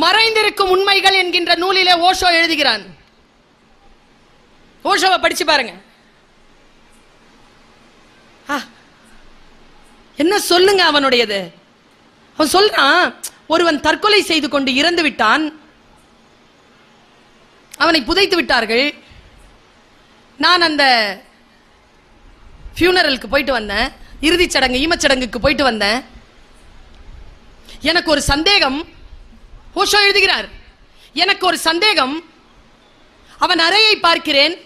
மறைந்திருக்கும் உண்மைகள் என்கின்ற நூலிலே ஓஷோ எழுதுகிறான். ஓஷோவை படிச்சு பாருங்க. என்ன சொல்லுங்க அவனுடையது. அவன் சொல்றான், ஒருவன் தற்கொலை செய்து கொண்டு இறந்து விட்டான், அவனை புதைத்து விட்டார்கள். நான் அந்த ஃபியூனரலுக்கு போயிட்டு வந்தேன், இறுதிச் சடங்கு ஈமச்சடங்குக்கு போயிட்டு வந்தேன். எனக்கு ஒரு சந்தேகம். ஓஷோ எழுதுகிறார், எனக்கு ஒரு சந்தேகம். அவன் அறையை பார்க்கிறேன்,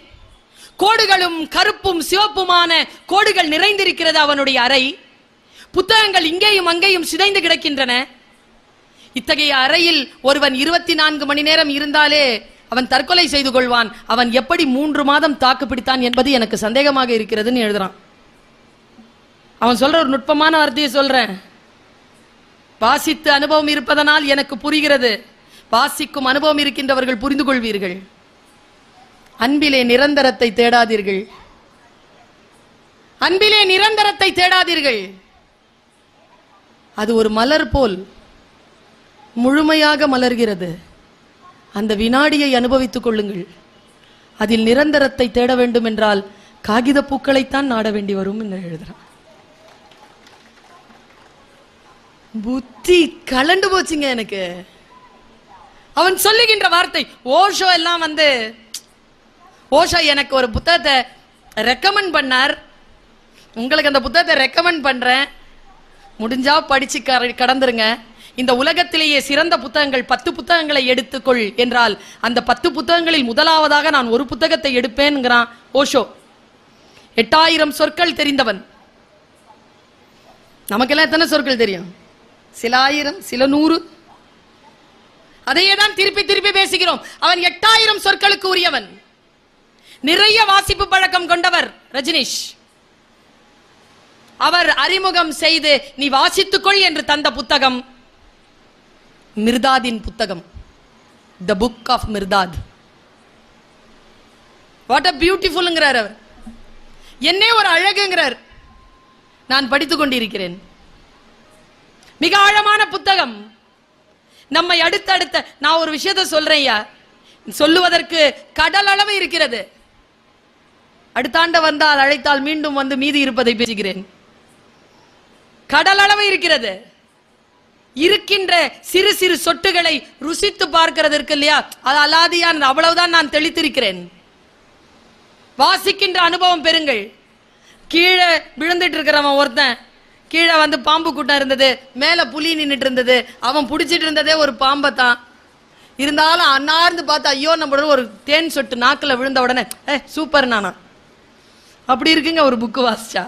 கோடுகளும் கருப்பும் சிவப்புமான கோடுகள் நிறைந்திருக்கிறது அவனுடைய அறை. புத்தகங்கள் இங்கேயும் அங்கேயும் சிதைந்து கிடக்கின்றன. இத்தகைய அறையில் ஒருவன் 24 மணி நேரம் இருந்தாலே அவன் தற்கொலை செய்து கொள்வான். அவன் எப்படி 3 மாதம் தாக்கு பிடித்தான் என்பது எனக்கு சந்தேகமாக இருக்கிறதுன்னு எழுதுறான். அவன் சொல்ற ஒரு நுட்பமான வார்த்தையை சொல்றேன். வாசித்து அனுபவம் இருப்பதனால் எனக்கு புரிகிறது. வாசிக்கும் அனுபவம் இருக்கின்றவர்கள் புரிந்து கொள்வீர்கள். அன்பிலே நிரந்தரத்தை தேடாதீர்கள். அன்பிலே நிரந்தரத்தை தேடாதீர்கள். அது ஒரு மலர் போல் முழுமையாக மலர்கிறது. அந்த வினாடியை அனுபவித்துக் கொள்ளுங்கள். அதில் நிரந்தரத்தை தேட வேண்டும் என்றால் காகித பூக்களைத்தான் நாட வேண்டி வரும் என்று எழுதுறான். புத்தி கலண்டு போச்சுங்க எனக்கு. அவன் சொல்லுகின்ற வார்த்தை. ஓஷோ எல்லாம் ஓஷோ எனக்கு ஒரு புத்தகத்தை ரெக்கமெண்ட் பண்ணார். உங்களுக்கு அந்த புத்தகத்தை ரெக்கமெண்ட் பண்றேன், முடிஞ்சா படிச்சு கடந்துருங்க. இந்த உலகத்திலேயே சிறந்த புத்தகங்கள் 10 புத்தகங்களை எடுத்துக்கொள் என்றால் அந்த 10 புத்தகங்களில் முதலாவதாக நான் ஒரு புத்தகத்தை எடுப்பேன்ங்கிறான் ஓஷோ. 8000 சொற்கள் தெரிந்தவன். நமக்கெல்லாம் எத்தனை சொற்கள் தெரியும்? சில 1000, சில 100. அதையே தான் திருப்பி திருப்பி பேசுகிறோம். அவன் 8000 சொற்களுக்கு உரியவன். நிறைய வாசிப்பு பழக்கம் கொண்டவர் ரஜினிஷ். அவர் அறிமுகம் செய்து நீ வாசித்துக்கொள் என்று தந்த புத்தகம் மிர்தாதின் புத்தகம், the book of Mirdad. What a பியூட்டிஃபுல்ங்கிறார் அவர். என்னே ஒரு அழகுங்கிறார். நான் படித்துக் கொண்டிருக்கிறேன். மிக ஆழமான புத்தகம். நம்மை அடுத்தடுத்த நான் ஒரு விஷயத்தை சொல்றேன், சொல்லுவதற்கு கடல் அளவு இருக்கிறது. அடுத்தாண்ட வந்தால் அழைத்தால் மீண்டும் வந்து மீதி இருப்பதை பேசுகிறேன். கடல் அளவு இருக்கிறது. இருக்கின்ற சிறு சிறு சொட்டுகளை ருசித்து பார்க்கிறதற்கு இல்லையா, அது அலாதியான். அவ்வளவுதான் நான் தெளித்திருக்கிறேன். வாசிக்கின்ற அனுபவம் பெறுங்கள். கீழே விழுந்துட்டு இருக்கிறவன் ஒருத்தன், கீழே பாம்பு கூட்டம் இருந்தது, மேல புலி நின்றுட்டு இருந்தது. அவன் பிடிச்சிட்டு இருந்ததே ஒரு பாம்பை தான். இருந்தாலும் அன்னார்ந்து பார்த்து ஐயோ நம்ம ஒரு தேன் சொட்டு நாக்கில் விழுந்த உடனே சூப்பர் நானா. அப்படி இருக்குங்க ஒரு புக்கு வாசிச்சா.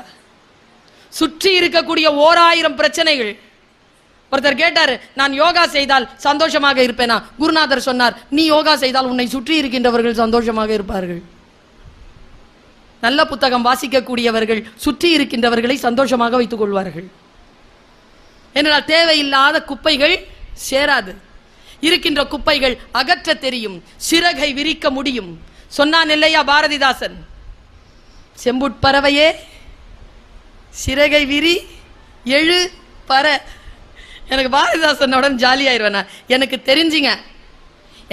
சுற்றி இருக்கக்கூடிய 1000 பிரச்சனைகள். ஒருத்தர் கேட்டாரு, நான் யோகா செய்தால் சந்தோஷமாக இருப்பேனா? குருநாதர் சொன்னார், நீ யோகா செய்தால் உன்னை சுற்றி இருக்கின்றவர்கள் சந்தோஷமாக இருப்பார்கள். நல்ல புத்தகம் வாசிக்கக்கூடியவர்கள் சுற்றி இருக்கின்றவர்களை சந்தோஷமாக வைத்துக் கொள்வார்கள். என்றால் தேவையில்லாத குப்பைகள் சேராது. இருக்கின்ற குப்பைகள் அகற்ற தெரியும், சிறகை விரிக்க முடியும். சொன்னான் இல்லையா பாரதிதாசன், செம்புட்பறவையே சிறகை விரி எழு பற. எனக்கு பாரதிதாசனோட ஜாலியாயிருவேன். எனக்கு தெரிஞ்சுங்க,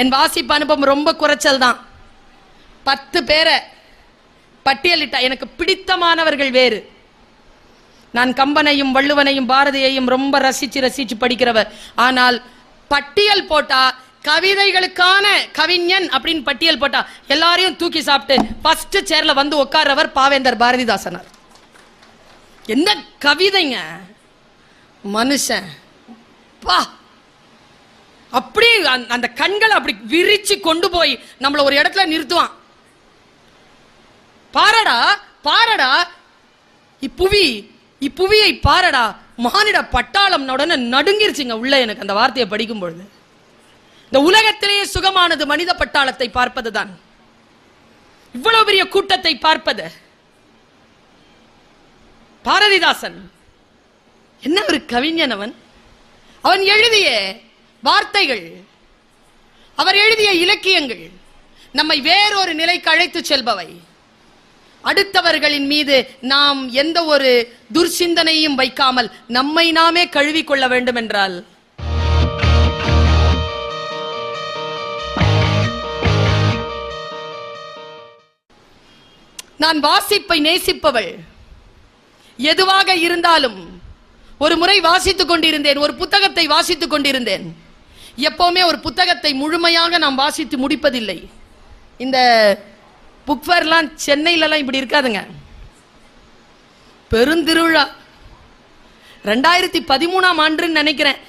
என் வாசிப்பு அனுபவம் ரொம்ப குறைச்சல் தான். 10 பேரை பட்டியலிட்ட எனக்கு பிடித்தமானவர்கள் வேறு. நான் கம்பனையும் வள்ளுவனையும் பாரதியையும் ரொம்ப ரசிச்சு ரசிச்சு படிக்கிறவர். ஆனால் பட்டியல் போட்டா, கவிதைகளுக்கான கவிஞன் அப்படின்னு பட்டியல் போட்டா எல்லாரையும் தூக்கி சாப்பிட்டு ஃபர்ஸ்ட் சேர்ல வந்து உட்கார்றவர் பாவேந்தர் பாரதிதாசனார். என்ன கவிதைங்க மனுஷன் பா. அப்படி அந்த கண்களை அப்படி விரிச்சு கொண்டு போய் நம்மள ஒரு இடத்துல நிறுத்துவான். பாரடா பாரடா இப்புவியை பாரடா. மானிட பட்டாளம் உடனே நடுங்கிருச்சுங்க உள்ள. எனக்கு அந்த வார்த்தையை படிக்கும் பொழுது இந்த உலகத்திலேயே சுகமானது மனித பட்டாளத்தை பார்ப்பதுதான். இவ்வளவு பெரிய கூட்டத்தை பார்ப்பது. பாரதிதாசன் என்ன ஒரு கவிஞன். அவன் எழுதிய வார்த்தைகள், அவர் எழுதிய இலக்கியங்கள் நம்மை வேறொரு நிலைக்கு அழைத்து செல்பவை. அடுத்தவர்களின் மீது நாம் எந்த ஒரு துர்சிந்தனையும் வைக்காமல் நம்மை நாமே கழுவிக்கொள்ள வேண்டும் என்றால் நான் வாசிப்பை நேசிப்பவள். எதுவாக இருந்தாலும் ஒரு முறை வாசித்துக் கொண்டிருந்தேன், ஒரு புத்தகத்தை வாசித்துக் கொண்டிருந்தேன். எப்பவுமே ஒரு புத்தகத்தை முழுமையாக நாம் வாசித்து முடிப்பதில்லை. இந்த புக் ஃபேர்லாம் சென்னையிலலாம் இப்படி இருக்காதுங்க. பெருந்திருவிழா 2013ஆம் ஆண்டுன்னு நினைக்கிறேன்.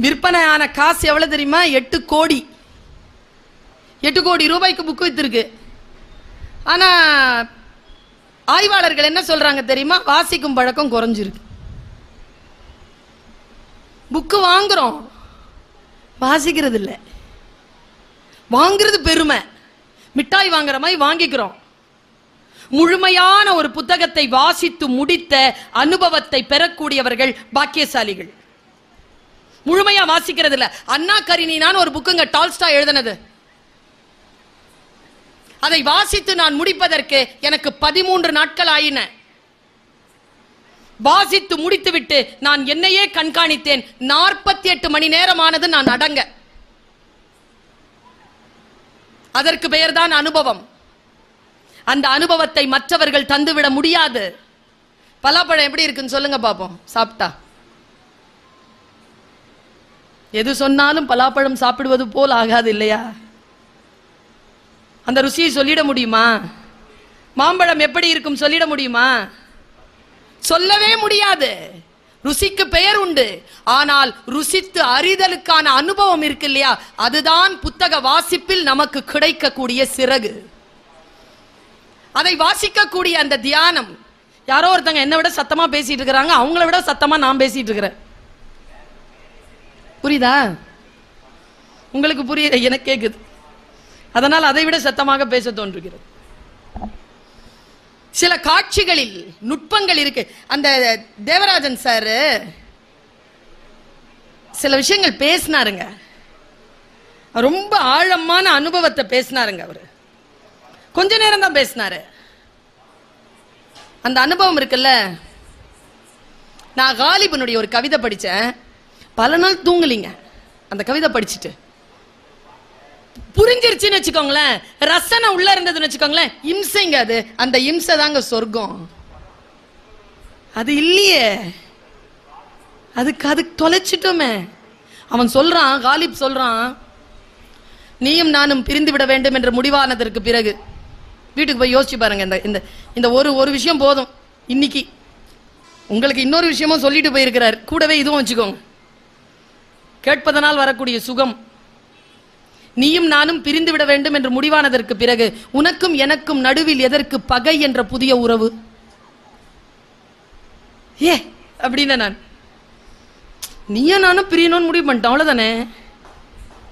விற்பனை ஆன காசு எவ்வளவு தெரியுமா? 8 கோடி. 8 கோடி ரூபாய்க்கு புக்கு வித்திருக்கு. ஆனா ஆய்வாளர்கள் என்ன சொல்றாங்க தெரியுமா? வாசிக்கும் பழக்கம் குறைஞ்சிருக்கு. புக்கு வாங்குறோம், வாசிக்கிறது இல்லை. வாங்குறது பெருமை, மிட்டாய் வாங்குற மாதிரி வாங்கிக்கிறோம். முழுமையான ஒரு புத்தகத்தை வாசித்து முடித்த அனுபவத்தை பெறக்கூடியவர்கள் பாக்கியசாலிகள். முழுமையா வாசிக்கிறது இல்ல. அண்ணா கரினினான்னு ஒரு புக்குங்க, டால்ஸ்டா எழுதினது. அதை வாசித்து நான் முடிப்பதற்கு எனக்கு 13 நாட்கள் ஆயின. வாசித்து முடித்துவிட்டு நான் என்னையே கண்காணித்தேன். 48 மணி நேரமானது நான் அடங்க. அதற்கு பெயர்தான் அனுபவம். அந்த அனுபவத்தை மற்றவர்கள் தந்துவிட முடியாது. பலாப்பழம் எப்படி இருக்குன்னு சொல்லுங்க பாப்போம். சாப்பிட்டா எது சொன்னாலும் பலாப்பழம் சாப்பிடுவது போல் ஆகாது இல்லையா? அந்த ருசியை சொல்லிட முடியுமா? மாம்பழம் எப்படி இருக்கும் சொல்லிட முடியுமா? சொல்லவே முடியாது. ருசிக்கு பெயர் உண்டு, ஆனால் ருசித்து அறிதலுக்கான அனுபவம் இருக்கு இல்லையா? அதுதான் புத்தக வாசிப்பில் நமக்கு கிடைக்கக்கூடிய சிறகு. அதை வாசிக்கக்கூடிய அந்த தியானம். யாரோ ஒருத்தங்க என்னை விட சத்தமா பேசிட்டு இருக்கிறாங்க, அவங்கள விட சத்தமா நான் பேசிட்டு இருக்கிறேன். புரியுதா? உங்களுக்கு புரியுது, எனக்கு கேக்குது. அதனால் அதை விட சத்தமாக பேச தோன்றுகிறது. சில காட்சிகளில் நுட்பங்கள் இருக்கு. அந்த தேவராஜன் சார் சில விஷயங்கள் பேசினாருங்க, ரொம்ப ஆழமான அனுபவத்தை பேசினாருங்க. அவரு கொஞ்ச நேரம் தான் பேசினாரு. அந்த அனுபவம் இருக்குல்ல. நான் காலிபனுடைய ஒரு கவிதை படிச்சேன், பல நாள் தூங்கலிங்க. அந்த கவிதை படிச்சுட்டு புரிஞ்சிருச்சுன்னு வச்சுக்கோங்களேன், ரசனை உள்ள இருந்ததுன்னு வச்சுக்கோங்களேன், இம்சைங்க அது. அந்த இம்சை தாங்க சொர்க்கம். அது இல்லையே, அதுக்கு தொலைச்சிட்டோமே. அவன் சொல்றான், காலிப் சொல்றான், நீயும் நானும் பிரிந்து விட வேண்டும் என்று முடிவானதற்கு பிறகு வீட்டுக்கு போய் யோசிச்சு பாருங்க. இந்த இந்த ஒரு விஷயம் போதும். இன்னைக்கு உங்களுக்கு இன்னொரு விஷயமும் சொல்லிட்டு போயிருக்கிறார், கூடவே இதுவும் வச்சுக்கோங்க. கேட்பதனால் வரக்கூடிய சுகம். நீயும் நானும் பிரிந்து விட வேண்டும் என்று முடிவானதற்கு பிறகு உனக்கும் எனக்கும் நடுவில் எதற்கு பகை என்ற புதிய உறவு? அப்படின்னு நான் நீயும் நானும் பிரியணும்னு முடிவு பண்ணிட்டோம், அவ்வளவுதானே.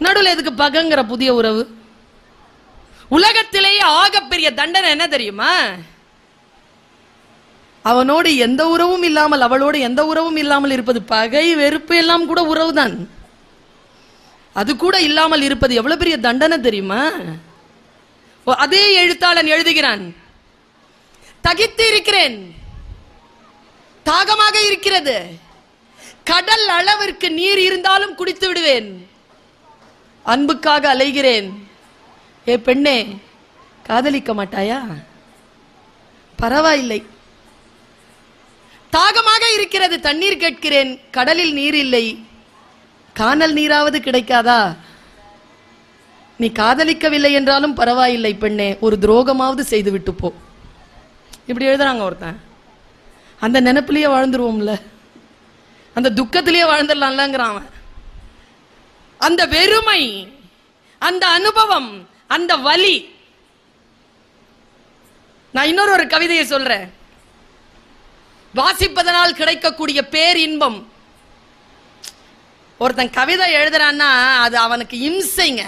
நடுவில் எதுக்கு பகைங்கிற புதிய உறவு? உலகத்திலேயே ஆகப்பெரிய தண்டனை என்ன தெரியுமா? அவனோடு எந்த உறவும் இல்லாமல், அவளோடு எந்த உறவும் இல்லாமல் இருப்பது. பகை வெறுப்பு எல்லாம் கூட உறவுதான். அது கூட இல்லாமல் இருப்பது எவ்வளவு பெரிய தண்டனை தெரியுமா? அதே எழுத்தாளன் எழுதுகிறான், தகித்து இருக்கிறேன், தாகமாக இருக்கிறது, கடல் அளவிற்கு நீர் இருந்தாலும் குடித்து விடுவேன், அன்புக்காக அலைகிறேன். ஏ பெண்ணே, காதலிக்க மாட்டாயா? பரவாயில்லை. தாகமாக இருக்கிறது, தண்ணீர் கேட்கிறேன், கடலில் நீர் இல்லை, காணல் நீராவது கிடைக்காதா? நீ காதலிக்கவில்லை என்றாலும் பரவாயில்லை பெண்ணே, ஒரு துரோகமாவது செய்து விட்டு போ. இப்படி எழுதுறாங்க ஒருத்தன். அந்த நினைப்பிலேயே வாழ்ந்துருவோம்ல, அந்த துக்கத்திலேயே வாழ்ந்துடலாம்லங்கிறான். அந்த வெறுமை, அந்த அனுபவம், அந்த வலி. நான் இன்னொரு கவிதையை சொல்றேன். வாசிப்பதனால் கிடைக்கக்கூடிய பேரின்பம். ஒருத்தன் கவிதை எழுதுறான்னா அது அவனுக்கு இம்சைங்க.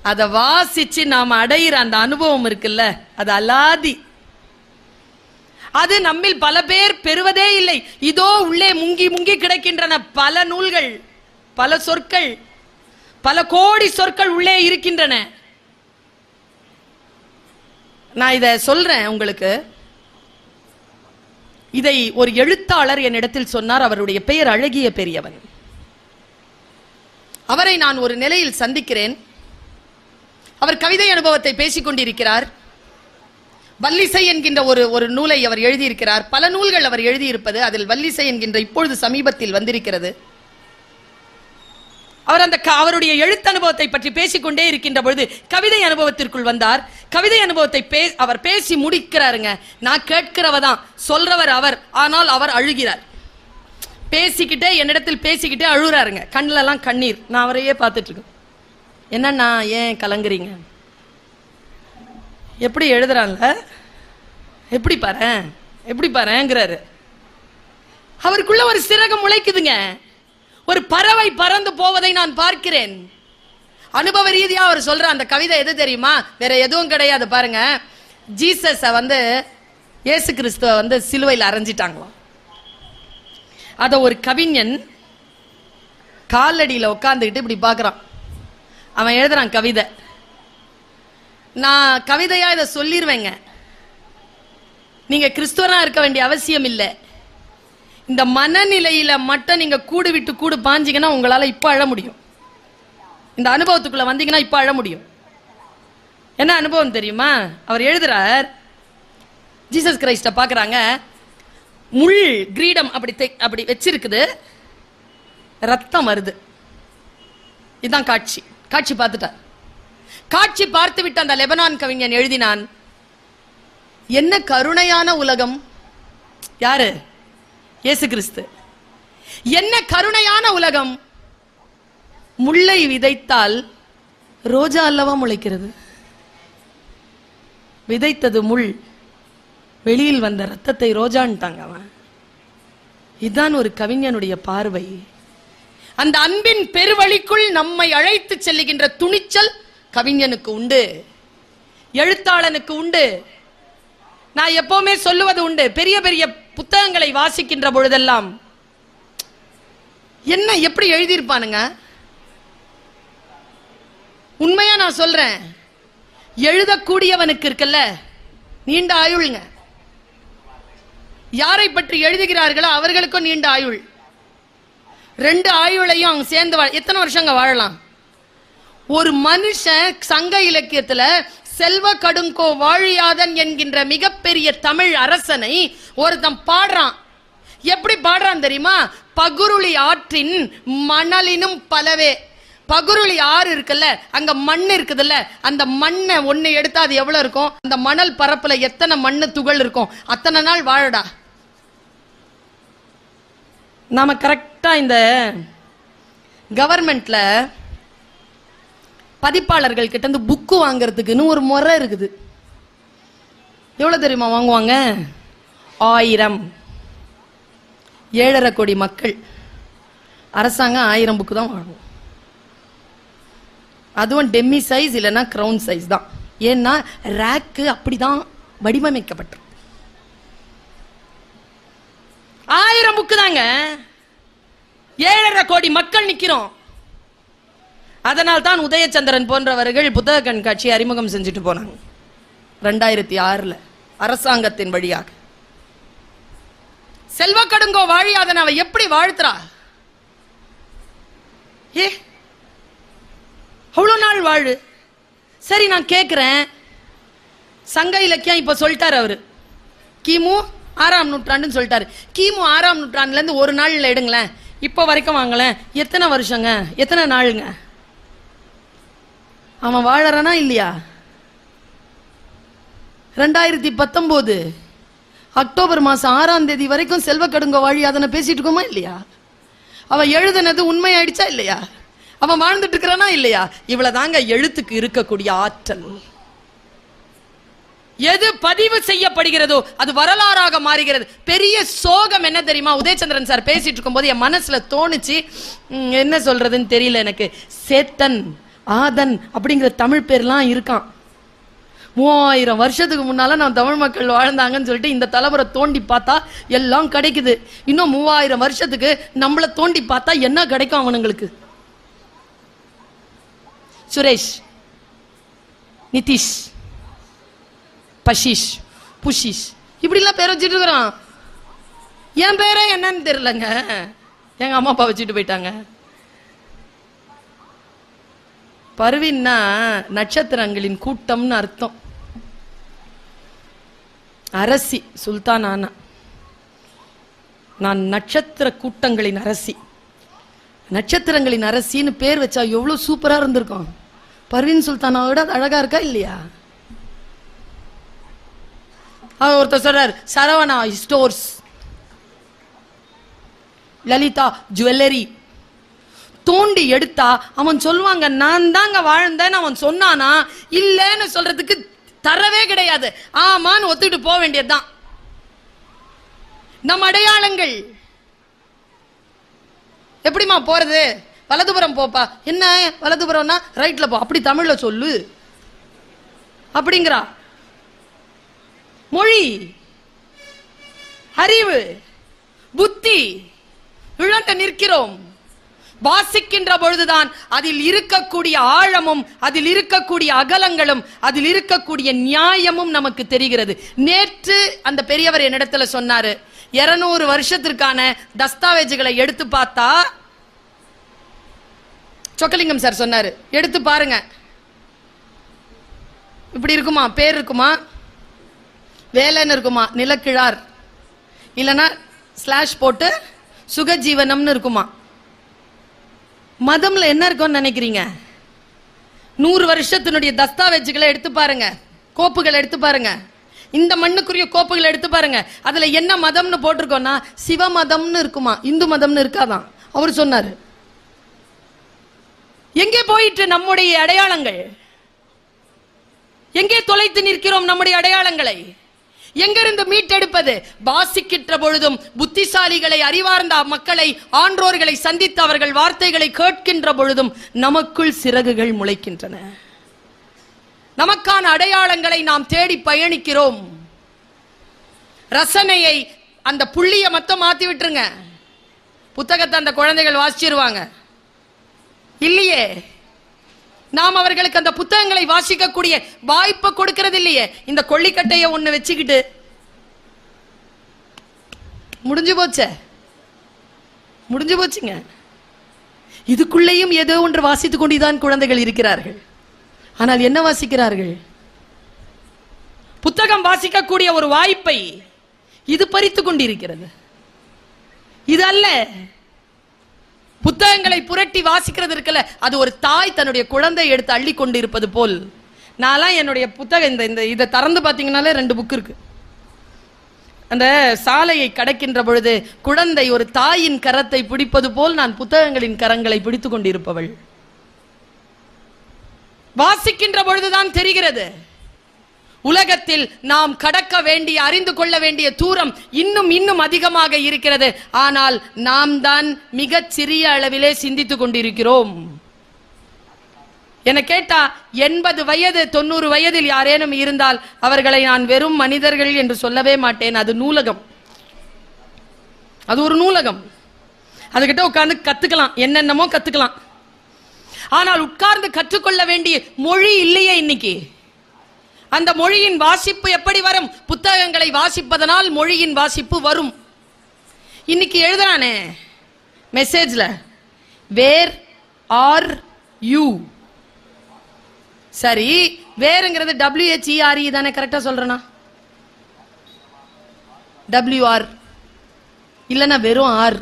அதை வாசிச்சு நாம் அடையிற அந்த அனுபவம் இருக்குல்ல, அது அலாதி. அது நம்மில் பல பேர் பெறுவதே இல்லை. இதோ உள்ளே முங்கி முங்கி கிடைக்கின்றன பல நூல்கள், பல சொற்கள், பல கோடி சொற்கள் உள்ளே இருக்கின்றன. நான் இதை சொல்றேன் உங்களுக்கு. இதை ஒரு எழுத்தாளர் என்னிடத்தில் சொன்னார். அவருடைய பெயர் அழகிய பெரியவன். அவரை நான் ஒரு நிலையில் சந்திக்கிறேன். அவர் கவிதை அனுபவத்தை பேசிக் கொண்டிருக்கிறார். வல்லிசை என்கின்ற ஒரு நூலை அவர் எழுதியிருக்கிறார். பல நூல்கள் அவர் எழுதியிருப்பது, அதில் வல்லிசை என்கின்ற இப்பொழுது சமீபத்தில் வந்திருக்கிறது. அவர் அவருடைய எழுத்து அனுபவத்தை பற்றி பேசிக்கொண்டே இருக்கின்ற பொழுது கவிதை அனுபவத்திற்குள் வந்தார். கவிதை அனுபவத்தை அவர் பேசி முடிக்கிறாருங்க. நான் கேட்கிறவதான், சொல்றவர் அவர், ஆனால் அவர் அழுகிறார். பேசிக்கிட்டே என்னிடத்தில் பேசிக்கிட்டே அழுகிறாருங்க. கண்ணில் எல்லாம் கண்ணீர். நான் அவரையே பார்த்துட்டு இருக்கேன். என்னன்னா ஏன் கலங்குறீங்க? எப்படி எழுதுறாங்க, எப்படி பாருங்கிறாரு. அவருக்குள்ள ஒரு சிறகம் முளைக்குதுங்க. ஒரு பறவை பறந்து போவதை நான் பார்க்கிறேன். அனுபவ ரீதியா அவர் சொல்ற அந்த கவிதை எது தெரியுமா? வேற எதுவும் கிடையாது. பாருங்க, ஜீசஸ இயேசு கிறிஸ்துவ சிலுவையில் அரைஞ்சிட்டாங்களாம். அத ஒரு கவிஞன் காலடியில உட்கார்ந்துக்கிட்டு இப்படி பாக்குறான். அவன் எழுதுறான் கவிதை. நான் கவிதையா இதை சொல்லிருவேங்க, நீங்க கிறிஸ்துவனா இருக்க வேண்டிய அவசியம் இல்லை. இந்த மனநிலையில மட்டும் நீங்க கூடு விட்டு கூடு பாஞ்சிங்கன்னா உங்களால இப்ப அழ முடியும். இந்த அனுபவத்துக்குள்ள வந்தீங்கன்னா இப்ப அழ முடியும். என்ன அனுபவம் தெரியுமா? அவர் எழுதுறார், ஜீசஸ் கிரைஸ்ட பாக்குறாங்க, முள் கிரீடம் அப்படி வச்சிருக்குது, ரத்தம் வருது. இதுதான் காட்சி பார்த்துட்டார். காட்சி பார்த்து விட்டு அந்த லெபனான் கவிஞன் எழுதினான், என்ன கருணையான உலகம். யாரு? இயேசு கிறிஸ்து. என்ன கருணையான உலகம். முல்லை விதைத்தால் ரோஜா அல்லவா முளைக்கிறது. விதைத்தது முள், வெளியில் வந்த ரத்தத்தை ரோஜான்ட்டாங்க அவன். இதுதான் ஒரு கவிஞனுடைய பார்வை. அந்த அன்பின் பெருவழிக்குள் நம்மை அழைத்து செல்லுகின்ற துணிச்சல் கவிஞனுக்கு உண்டு, எழுத்தாளனுக்கு உண்டு. நான் எப்பவுமே சொல்லுவது உண்டு, பெரிய பெரிய புத்தகங்களை வாசிக்கின்ற பொழுதெல்லாம் என்ன எப்படி எழுதியிருப்பானுங்க. உண்மையா நான் சொல்றேன், எழுதக்கூடியவனுக்கு இருக்குல்ல நீண்ட ஆயுள்ங்க. யாரை பற்றி எழுதுகிறார்களோ அவர்களுக்கும் நீண்ட ஆயுள். 2 ஆயுளையும் அவங்க சேர்ந்து எத்தனை வருஷங்க வாழலாம்? ஒரு மனுஷன் சங்க இலக்கியத்துல செல்வ கடுங்கோ வாழியாதன் என்கின்ற மிகப்பெரிய தமிழ் அரசனை ஒருத்தன் பாடுறான். எப்படி பாடுறான் தெரியுமா? பகுருளி ஆற்றின் மணலினும் பலவே. பகுருளி ஆறு இருக்குல்ல, அங்க மண் இருக்குதுல்ல, அந்த மண்ணை ஒண்ணு எடுத்தா அது எவ்வளவு இருக்கும்? அந்த மணல் பரப்புல எத்தனை மண்ணு துகள் இருக்கும்? அத்தனை நாள் வாழடா. நாம கரெக்டா இந்த கவர்மெண்ட்ல பதிப்பாளர்கள் கிட்ட இருந்து புக்கு வாங்கறதுக்குன்னு ஒரு முறை இருக்குது. எவ்வளவு தெரியுமா வாங்குவாங்க? 1000. 7.5 கோடி மக்கள், அரசாங்கம் 1000 புக்கு தான் வாங்கும். அதுவும் டெம்மி சைஸ் இல்லைன்னா கிரவுன் சைஸ் தான். ஏன்னா ரேக்கு அப்படிதான் வடிவமைக்கப்பட்டு 1000 புக்கு தாங்க. 7.5 கோடி மக்கள் நிக்கிறோம். அதனால் தான் உதயச்சந்திரன் போன்றவர்கள் புத்தக கண்காட்சி அறிமுகம் செஞ்சுட்டு போனாங்க 2006 அரசாங்கத்தின் வழியாக. செல்வ கடுங்கோ வாழியாதன் அவ எப்படி வாழ்த்துறா? அவ்வளவு நாள் வாழு. சரி, நான் கேட்கிறேன், சங்க இலக்கியம் இப்ப சொல்லிட்டாரு அவரு, கிமு 6ஆம் நூற்றாண்டுன்னு சொல்லிட்டாரு. கிமு 6ஆம் நூற்றாண்டுல இருந்து ஒரு நாள்ல எடுங்களேன், இப்ப வரைக்கும் வாங்கலேன், எத்தனை வருஷங்க, எத்தனை நாளுங்க? அவன் வாழறானா இல்லையா? 2019 அக்டோபர் மாசம் 6ஆம் தேதி வரைக்கும் செல்வ கடுங்கோ வாழியாதன பேசிட்டு இருக்கோமா இல்லையா? அவன் எழுதுனது உண்மையாயிடுச்சா இல்லையா? அவன் வாழ்ந்துட்டு இருக்கிறானா இல்லையா? இவ்வளவுதாங்க எழுத்துக்கு இருக்கக்கூடிய ஆற்றல். எது பதிவு செய்யப்படுகிறதோ அது வரலாறாக மாறுகிறது. பெரிய சோகம் என்ன தெரியுமா? உதயச்சந்திரன் சார் பேசிட்டு இருக்கும் போது என் மனசுல தோணுச்சு, என்ன சொல்றதுன்னு தெரியல எனக்கு. சேத்தன், ஆதன் அப்படிங்கிற தமிழ் பேர்லாம் இருக்கான். 3000 வருஷத்துக்கு முன்னால நான் தமிழ் மக்கள் வாழ்ந்தாங்கன்னு சொல்லிட்டு இந்த தலைமுறை தோண்டி பார்த்தா எல்லாம் கிடைக்குது. இன்னும் 3000 வருஷத்துக்கு நம்மள தோண்டி பார்த்தா என்ன கிடைக்கும் அவனுங்களுக்கு? சுரேஷ், நிதிஷ், பஷிஷ், புஷிஷ் இப்படிலாம் பேர் வச்சுட்டு இருக்கிறான். என் பேரே என்னன்னு தெரியலங்க, எங்க அம்மா அப்பா வச்சுட்டு போயிட்டாங்க. பருவின்னா நட்சத்திரங்களின் கூட்டம்னு அர்த்தம். அரசி சுல்தான் ஆனா. நான் நட்சத்திர கூட்டங்களின் அரசி. நட்சத்திரங்களின் அரசின்னு பேர் வச்சா எவ்வளவு சூப்பரா இருந்திருக்கும். பர்வீன் சுல்தானாவோட அழகா இருக்கா இல்லையா? ஒருத்தர் சொல்றார் சரவணா ஸ்டோர்ஸ், லலிதா ஜுவல்லரி. தோண்டி எடுத்தா அவன் சொல்லுவாங்க நான் தாங்க வாழ்ந்தேன்னு அவன் சொன்னானா? இல்லன்னு சொல்றதுக்கு தரவே கிடையாது. ஆமான்னு ஒத்துட்டு போக வேண்டியதுதான். நம் அடையாளங்கள் எப்படிமா போறது? வலதுபுறம் போப்பா. என்ன வலதுபுறம்னா ரைட்ல போ, அப்படி தமிழ்ல சொல்லு அப்படிங்கிறா. மொழி, அறிவு, புத்தி இழந்து நிற்கிறோம். வாசிக்கின்ற பொழுதுதான் அதில் இருக்கக்கூடிய ஆழமும் அதில் இருக்கக்கூடிய அகலங்களும் அதில் இருக்கக்கூடிய நியாயமும் நமக்கு தெரிகிறது. நேற்று அந்த பெரியவர் என்னிடத்துல சொன்னாரு, 200 வருஷத்திற்கான தஸ்தாவேஜுகளை எடுத்து பார்த்தா, சொக்கலிங்கம் சார் சொன்னாரு, எடுத்து பாருங்க, இப்படி இருக்குமா, பேர் இருக்குமா, வேலைன்னு இருக்குமா, நிலக்கிழார், இல்லைன்னா ஸ்லாஷ் போட்டு சுகஜீவனம்னு இருக்குமா. மதம்ல என்ன இருக்கும்னு நினைக்கிறீங்க? 100 வருஷத்தினுடைய தஸ்தாவேஜுகளை எடுத்து பாருங்க, கோப்புகள் எடுத்து பாருங்க, இந்த மண்ணுக்குரிய கோப்புகளை எடுத்து பாருங்க. அதுல என்ன மதம்னு போட்டிருக்கோம்னா சிவ மதம்னு இருக்குமா, இந்து மதம்னு இருக்காதான். அவர் சொன்னாரு. எங்கே போயிட்டு நம்முடைய அடையாளங்கள்? எங்கே தொலைத்து நிற்கிறோம் நம்முடைய அடையாளங்களை? எங்கிருந்து மீட்டெடுப்பது? வாசிக்கின்ற பொழுதும் புத்திசாலிகளை, அறிவார்ந்த மக்களை, ஆன்றோர்களை சந்தித்து அவர்கள் வார்த்தைகளை கேட்கின்ற பொழுதும் நமக்குள் சிறகுகள் முளைக்கின்றன. நமக்கான அடையாளங்களை நாம் தேடி பயணிக்கிறோம். ரசனையை, அந்த புள்ளிய மொத்தம் மாத்தி விட்டுருங்க. புத்தகத்தை அந்த குழந்தைகள் வாசிச்சிருவாங்க இல்லையே. நாம் அவர்களுக்கு அந்த புத்தகங்களை வாசிக்கக்கூடிய வாய்ப்பை கொடுக்கிறது இல்லையே. இந்த கொள்ளிக்கட்டைய ஒண்ணு வச்சுக்கிட்டு முடிஞ்சு போச்சுங்க. இதுக்குள்ளேயும் ஏதோ ஒன்று வாசித்துக் கொண்டுதான் குழந்தைகள் இருக்கிறார்கள். ஆனால் என்ன வாசிக்கிறார்கள்? புத்தகம் வாசிக்கக்கூடிய ஒரு வாய்ப்பை இது பறித்து கொண்டிருக்கிறது. இது அல்ல. புத்தகங்களை புரட்டி வாசிக்கிறது இருக்குல்ல, அது ஒரு தாய் தன்னுடைய குழந்தை எடுத்து அள்ளி கொண்டு இருப்பது போல். நான்லாம் என்னுடைய புத்தகம் இந்த இதை திறந்து பார்த்தீங்கன்னாலே 2 புக் இருக்கு. அந்த சாலையை கடக்கின்ற பொழுது குழந்தை ஒரு தாயின் கரத்தை பிடிப்பது போல் நான் புத்தகங்களின் கரங்களை பிடித்துக் கொண்டிருப்பவள். வாசிக்கின்ற பொழுதுதான் தெரிகிறது. உலகத்தில் நாம் கடக்க வேண்டிய, அறிந்து கொள்ள வேண்டிய தூரம் இன்னும் அதிகமாக இருக்கிறது. ஆனால் நாம் தான் மிகச் சிறிய அளவிலே சிந்தித்துக் கொண்டிருக்கிறோம். என கேட்டா 80 வயது 90 வயதில் யாரேனும் இருந்தால் அவர்களை நான் வெறும் மனிதர்கள் என்று சொல்லவே மாட்டேன். அது நூலகம், அது ஒரு நூலகம். அதுகிட்ட உட்கார்ந்து கத்துக்கலாம், என்னென்னமோ கத்துக்கலாம். ஆனால் உட்கார்ந்து கற்றுக்கொள்ள வேண்டிய மொழி இல்லையே இன்னைக்கு. அந்த மொழியின் வாசிப்பு எப்படி வரும்? புத்தகங்களை வாசிப்பதனால் மொழியின் வாசிப்பு வரும். இன்னைக்கு எழுதுறானே மெசேஜ்ல, வேர் ஆர் யூ. சரி, வேறுங்கிறது WHERE தானே, கரெக்டா சொல்றேனா? WR இல்லனா வெறும் R.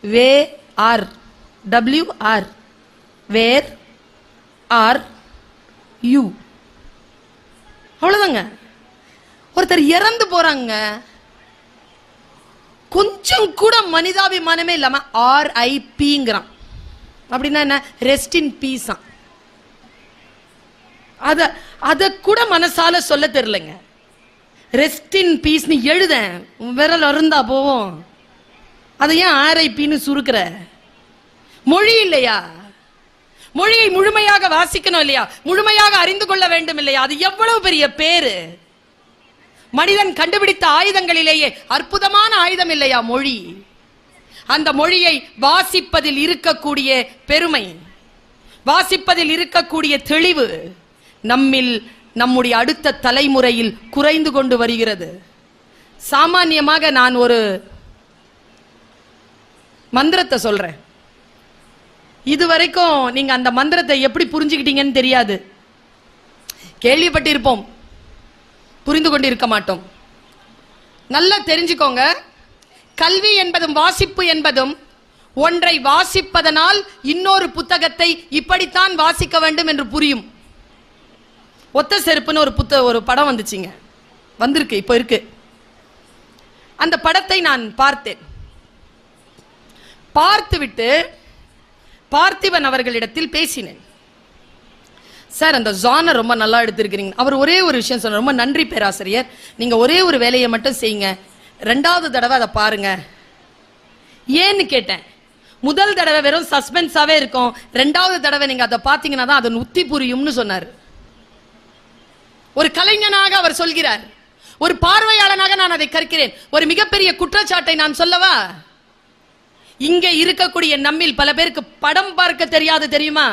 Where R, WR, where are you. அவ்வளவுதாங்க. ஒருத்தர் இறந்து போறாங்க, கொஞ்சம் கூட மனிதாபிமானமே இல்லாம RIPங்கிறான். அப்படின்னா என்ன? Rest in peace. அத கூட மனசால சொல்ல தெரியலங்க. ரெஸ்ட் இன் பீஸ் நீ எழுத விரல் அருந்தா போவோம். அதை ஏன் RIPன்னு சுருக்கிற? மொழி இல்லையா? மொழியை முழுமையாக வாசிக்கணும் இல்லையா? முழுமையாக அறிந்து கொள்ள வேண்டும் இல்லையா? அது எவ்வளவு பெரிய பேரு! மனிதன் கண்டுபிடித்த ஆயுதங்களிலேயே அற்புதமான ஆயுதம் இல்லையா மொழி? அந்த மொழியை வாசிப்பதில் இருக்கக்கூடிய பெருமை, வாசிப்பதில் இருக்கக்கூடிய தெளிவு நம்மில், நம்முடைய அடுத்த தலைமுறையில் குறைந்து கொண்டு வருகிறது. சாமான்யமாக நான் ஒரு மந்திரத்தை சொல்றேன். இதுவரைக்கும் நீங்க அந்த மந்திரத்தை எப்படி புரிஞ்சுக்கிட்டீங்கன்னு தெரியாது. கேள்விப்பட்டிருப்போம், புரிந்து கொண்டு இருக்க மாட்டோம். நல்லா தெரிஞ்சுக்கோங்க, கல்வி என்பதும் வாசிப்பு என்பதும் ஒன்றை வாசிப்பதனால் இன்னொரு புத்தகத்தை இப்படித்தான் வாசிக்க வேண்டும் என்று புரியும். ஒத்த செருப்புன்னு ஒரு படம் வந்துச்சுங்க, வந்திருக்கு, இப்போ இருக்கு. அந்த படத்தை நான் பார்த்தேன். பார்த்துவிட்டு பார்த்திபன் அவர்களிடத்தில் பேசினேன். சார், அந்த ஜானர் ரொம்ப நல்லா எடுத்திருக்கிறீங்க. அவர் ஒரே ஒரு விஷயம் சொன்னார், ரொம்ப நன்றி பேராசிரியர், நீங்க ஒரே ஒரு வேலையை மட்டும் செய்யுங்க, 2வது தடவை அதை பாருங்க. ஏன்னு கேட்டேன். முதல் தடவை வெறும் சஸ்பென்ஸாவே இருக்கும், 2வது தடவை நீங்க அதை பார்த்தீங்கன்னா தான் அதை உத்தி புரியும்னு சொன்னார். ஒரு கலைஞனாக அவர் சொல்கிறார், ஒரு பார்வையாளனாக நான் அதை கற்கிறேன். ஒரு மிகப்பெரிய குற்றச்சாட்டை நான் சொல்லவா? இங்க இருக்கக்கூடிய நம்மில் பல பேருக்கு படம் பார்க்க தெரியாது, தெரியுமா?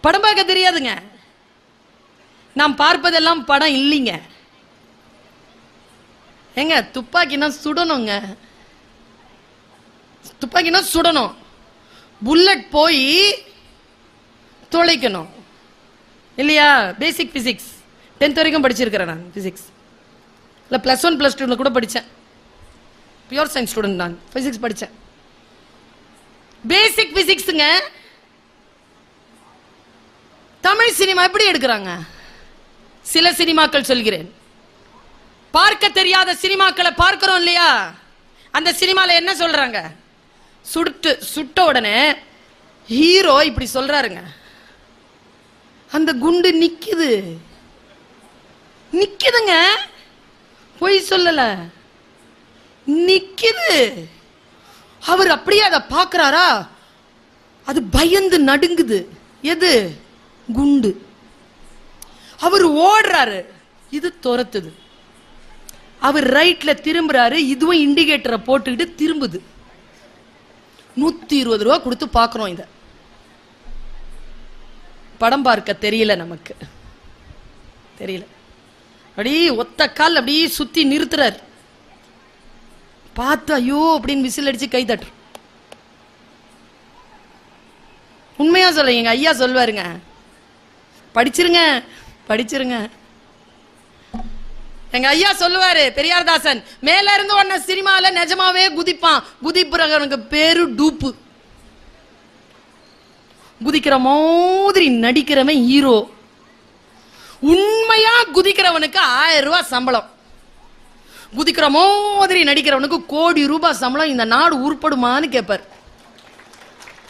படம் பார்க்க தெரியாதுங்க. நாம் பார்ப்பதெல்லாம் படம் இல்லைங்க. ஏங்க, துப்பாக்கினா சுடணுங்க, துப்பாக்கினா சுடணும், புல்லட் போய் தொலைக்கணும் இல்லையா? பேசிக் பிசிக்ஸ் 10th வரைக்கும் படிச்சிருக்கிறேன் நான். பிசிக்ஸ் இல்லை, +1 +2 கூட படித்தேன். பியூர் சயின்ஸ் ஸ்டூடெண்ட் நான். பிசிக்ஸ் படித்தேன். பேசிக் பிசிக்ஸுங்க. தமிழ் சினிமா எப்படி எடுக்கிறாங்க? சில சினிமாக்கள் சொல்கிறேன். பார்க்க தெரியாத சினிமாக்களை பார்க்கிறோம் இல்லையா? அந்த சினிமால என்ன சொல்றாங்க? சுட்ட உடனே ஹீரோ இப்படி சொல்றாருங்க, அந்த குண்டு நிக்குதுங்க, பொய் சொல்லல, நிக்குது. அவர் அப்படியே அதை பார்க்கிறாரா, அது பயந்து நடுங்குது. எது? குண்டு. அவர் ஓடுறாரு, இது துரத்துது. அவர் ரைட்ல திரும்புறாரு, இதுவும் இண்டிகேட்டரை போட்டுக்கிட்டு திரும்புது. 120 ரூபா கொடுத்து பார்க்கிறோம். இத படம் பார்க்க தெரியல, நமக்கு தெரியல. அப்படி ஒத்த கால் அப்படி சுத்தி நிறுத்துறாரு. பார்த்து ஐயோ அப்படின்னு விசில் அடிச்சு கை தட்டு. உண்மையா சொல்ல, எங்க ஐயா சொல்வாருங்க, படிச்சிருங்க படிச்சிருங்க. எங்க ஐயா சொல்லுவாரு, பெரியார்தாசன், மேல இருந்து ஒன்ன சினிமால நிஜமாவே குதிப்பான், குதிப்புறவனுக்கு பேரு டூப்பு. குதிக்கிற மாதிரி நடிக்கிறவன் ஹீரோ. உண்மையா குதிக்கிறவனுக்கு 1000 ரூபாய் சம்பளம், குதிக்கிற மாதிரி நடிக்கிறவனுக்கு கோடி ரூபாய் சம்பளம். இந்த நாடு உருப்படுமான்னு கேட்பார்.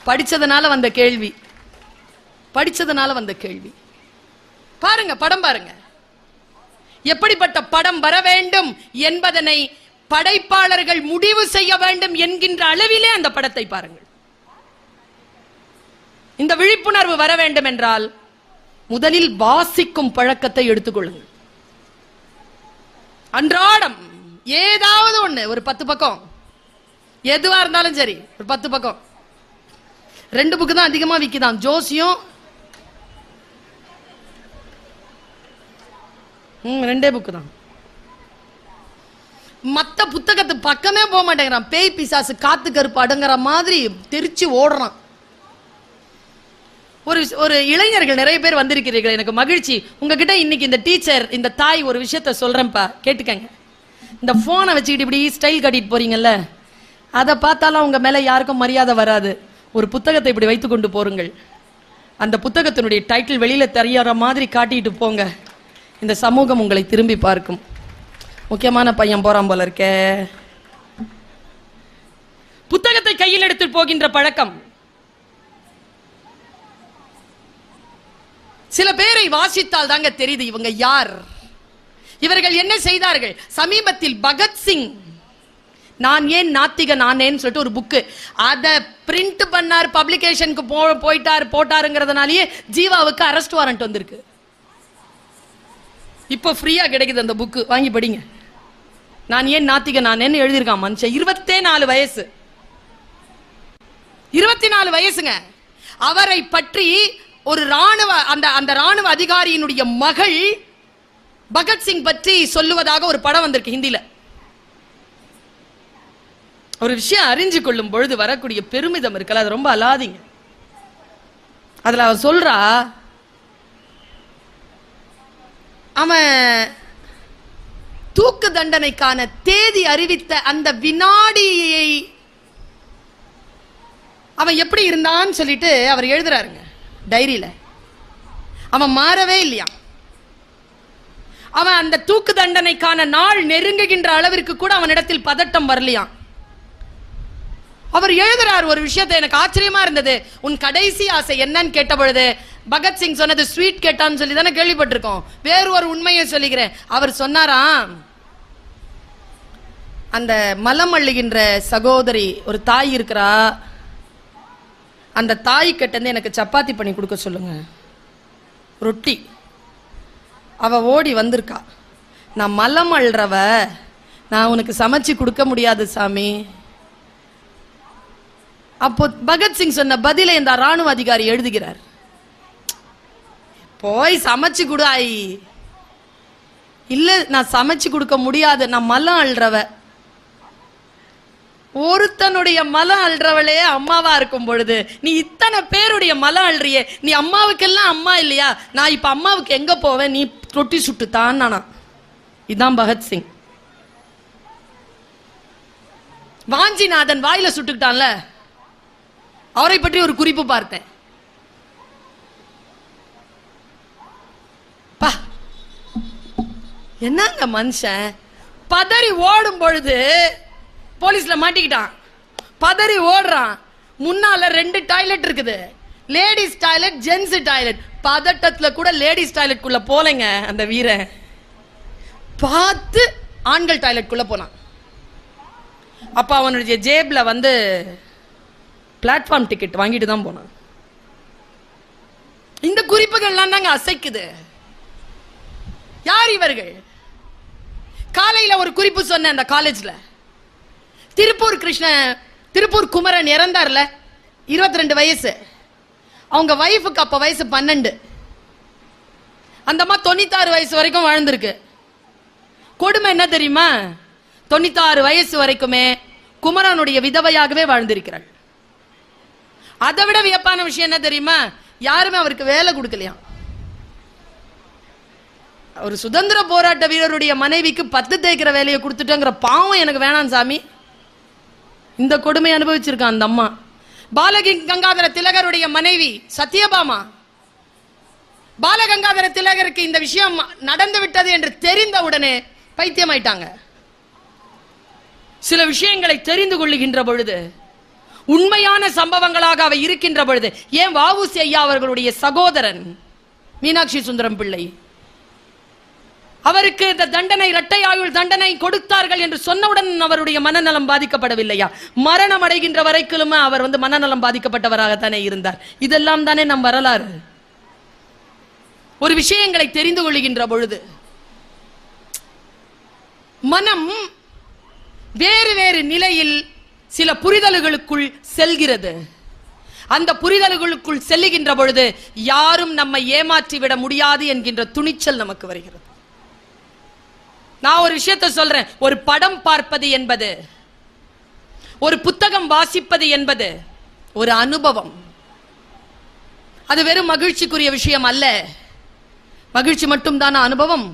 படிச்சதுனால வந்த கேள்வி, படிச்சதுனால வந்த கேள்வி. பாருங்க, படம் பாருங்க. எப்படிப்பட்ட படம் வர வேண்டும் என்பதனை படைப்பாளர்கள் முடிவு செய்ய வேண்டும் என்கின்ற அளவிலே அந்த படத்தை பாருங்கள். இந்த விழிப்புணர்வு வர வேண்டும் என்றால் முதலில் வாசிக்கும் பழக்கத்தை எடுத்துக்கொள்ளுங்கள். அன்றாடம் ஏதாவது ஒண்ணு, ஒரு 10 பக்கம், எதுவா இருந்தாலும் சரி, ஒரு 10 பக்கம். 2 புக்கு தான் அதிகமா விக்குதான், ஜோசியம். 2 புக்கு தான். மத்த புத்தகத்து பக்கமே போக மாட்டேங்கிறான். பேய் பிசாசு காத்து கருப்பு அடங்குற மாதிரி தெரிச்சு ஓடுறான். ஒரு இளைஞர்கள் நிறைய பேர் வந்திருக்கிறீர்கள், எனக்கு மகிழ்ச்சி. உங்ககிட்ட இன்னைக்கு இந்த டீச்சர், இந்த தாய் ஒரு விஷயத்த சொல்றேன்ப்பா, கேட்டுக்கங்க. இந்த போனை வச்சுக்கிட்டு இப்படி ஸ்டைல் கட்டிட்டு போறீங்கல்ல, அதை பார்த்தாலும் உங்க மேல யாருக்கும் மரியாதை வராது. ஒரு புத்தகத்தை இப்படி வைத்து கொண்டு போருங்கள். அந்த புத்தகத்தினுடைய டைட்டில் வெளியில தெரியற மாதிரி காட்டிட்டு போங்க. இந்த சமூகம் உங்களை திரும்பி பார்க்கும். முக்கியமான பையன் போறான் போல இருக்கே. புத்தகத்தை கையில் எடுத்து போகின்ற பழக்கம். சில பேரை வாசித்தால் தாங்க தெரியுது இவங்க யார், இவர்கள் என்ன செய்தார்கள். சமீபத்தில் பகத்சிங் நான் ஏன் நாத்திக நானேன்னு சொல்லிட்டு ஒரு புக்கு, அதை பிரிண்ட் பண்ணார், பப்ளிகேஷனுக்கு போட்டாருங்கிறதுனாலேயே ஜீவாவுக்கு அரெஸ்ட் வாரண்ட் வந்திருக்கு. இப்போ ஃப்ரீயா கிடைக்குது அந்த புக்கு, வாங்கி படிங்க. நான் ஏன் நாத்திக நானேன்னு எழுதியிருக்கான் மனுஷன். 24 வயசு, 24 வயசுங்க. அவரை பற்றி ஒரு அந்த ராணுவ அதிகாரியினுடைய மகள் பகத்சிங் பற்றி சொல்லுவதாக ஒரு படம் வந்திருக்கு ஹிந்தில. ஒரு விஷயம் அறிஞ்சு கொள்ளும் பொழுது வரக்கூடிய பெருமிதம் இருக்கல, அது ரொம்ப அலாதிங்க. அதுல அவர் சொல்றா, அவன் தூக்கு தண்டனைக்கான தேதி அறிவித்த அந்த வினாடியை அவன் எப்படி இருந்தான்னு சொல்லிட்டு அவர் எழுதுறாருங்க டைரியில. அவன் மாறவே இல்லையா. அவன் அந்த தூக்கு தண்டனைக்கான நாள் நெருங்குகின்ற அளவிற்கு கூட அவனிடத்தில் பதட்டம் வரலையாம். அவர் எழுதுறார் ஒரு விஷயத்தை, எனக்கு ஆச்சரியமா இருந்தது. உன் கடைசி ஆசை என்னன்னு கேட்ட பொழுது பகத்சிங் சொன்னது ஸ்வீட் கேட்டான்னு சொல்லி தானே கேள்விப்பட்டிருக்கோம். வேறு ஒரு உண்மையை சொல்லுகிறேன். அவர் சொன்னாராம், அந்த மலம் அள்ளுகின்ற சகோதரி ஒரு தாய் இருக்கிறா, அந்த தாய் கிட்ட எனக்கு சப்பாத்தி பண்ணி கொடுக்க சொல்லுங்க, ரொட்டி. அவ ஓடி வந்திருக்கா, நான் மலம் அள்ளுறவ, நான் உனக்கு சமைச்சு கொடுக்க முடியாது சாமி. அப்போ பகத்சிங் சொன்ன பதிலை இந்த ராணுவ அதிகாரி எழுதுகிறார், போய் சமைச்சு கொடு ஆயி. இல்ல நான் சமைச்சு கொடுக்க முடியாது, நான் மலம் அள்ளுறவ. ஒருத்தனுடைய மலம் அள்ளுறவளே அம்மாவா இருக்கும் பொழுது நீ இத்தனை பேருடைய மலம் அள்ளுறியே, நீ அம்மாவுக்கெல்லாம் அம்மா இல்லையா? நான் இப்ப அம்மாவுக்கு எங்க போவேன், நீ ரொட்டி சுட்டுத்தான். நானா இதான் பகத்சிங். வாஞ்சிநாதன் வாயில சுட்டுக்கிட்டான்ல, அவரை பற்றி ஒரு குறிப்பு பார்த்தேன். என்னங்க மனுஷன், பதறி ஓடும் பொழுது போலீஸ்ல மாட்டிக்கிட்டான், பதறி ஓடுறான். முன்னால 2 டாய்லெட் இருக்குது, லேடிஸ் டாய்லெட், ஜென்ஸ் டாய்லெட். பதட்டத்துல கூட லேடிஸ் டாய்லெட் குள்ள போலங்க அந்த வீரன், பார்த்து ஆண்கள் டாய்லெட் குள்ள போனான். அப்ப அவனுடைய ஜேப்ல வந்து பிளாட்ஃபார்ம் டிக்கெட் வாங்கிட்டு தான் போனான். இந்த குறிப்புகள்லாம் தாங்க அசைக்குது. யார் இவர்கள்? காலையில ஒரு குறிப்பு சொன்ன அந்த காலேஜ்ல திருப்பூர் குமரன் இறந்தார்ல, 22 வயசு. அவங்க வைஃபுக்கு அப்ப வயசு 12. அந்த அம்மா 96 வயசு வரைக்கும் வாழ்ந்திருக்கு. கொடுமை என்ன தெரியுமா? 96 வயசு வரைக்குமே குமரனுடைய விதவையாகவே வாழ்ந்திருக்கிறாள். அதை விட வியப்பான விஷயம் என்ன தெரியுமா? யாருமே அவருக்கு வேலை கொடுக்கலையாம். ஒரு சுதந்திர போராட்ட வீரருடைய மனைவிக்கு 10 தேய்க்கிற வேலையை கொடுத்துட்டோங்கிற பாவம் எனக்கு வேணாம் சாமி. இந்த கொடுமை அனுபவிச்சிருக்கான் அந்த அம்மா. பாலகங்காதர திலகருடைய மனைவி சத்யபாமா, பாலகங்காதர திலகருக்கு இந்த விஷயம் நடந்து விட்டது என்று தெரிந்த உடனே பைத்தியமாயிட்டாங்க. சில விஷயங்களை தெரிந்து கொள்ளுகின்ற பொழுது, உண்மையான சம்பவங்களாக அவை இருக்கின்ற பொழுது, ஏன் வ.உ.சி. ஐயா அவர்களுடைய சகோதரன் மீனாட்சி சுந்தரம் பிள்ளை, அவருக்கு இந்த தண்டனை, இரட்டை ஆயுள் தண்டனை கொடுத்தார்கள் என்று சொன்னவுடன் அவருடைய மனநலம் பாதிக்கப்படவில்லையா? மரணம் அடைகின்ற வரைக்கும் அவர் மனநலம் பாதிக்கப்பட்டவராகத்தானே இருந்தார். இதெல்லாம் தானே நம் வரலாறு. ஒரு விஷயங்களை தெரிந்து கொள்கின்ற பொழுது மனம் வேறு வேறு நிலையில் சில புரிதல்களுக்குள் செல்கிறது. அந்த புரிதல்களுக்குள் செல்லுகின்ற பொழுது யாரும் நம்மை ஏமாற்றி விட முடியாது என்கின்ற துணிச்சல் நமக்கு வருகிறது. நான் ஒரு விஷயத்தை சொல்றேன், ஒரு படம் பார்ப்பது என்பது, ஒரு புத்தகம் வாசிப்பது என்பது ஒரு அனுபவம். அது வெறும் மகிழ்ச்சிக்குரிய விஷயம் அல்ல. மகிழ்ச்சி மட்டும் தான அனுபவம்?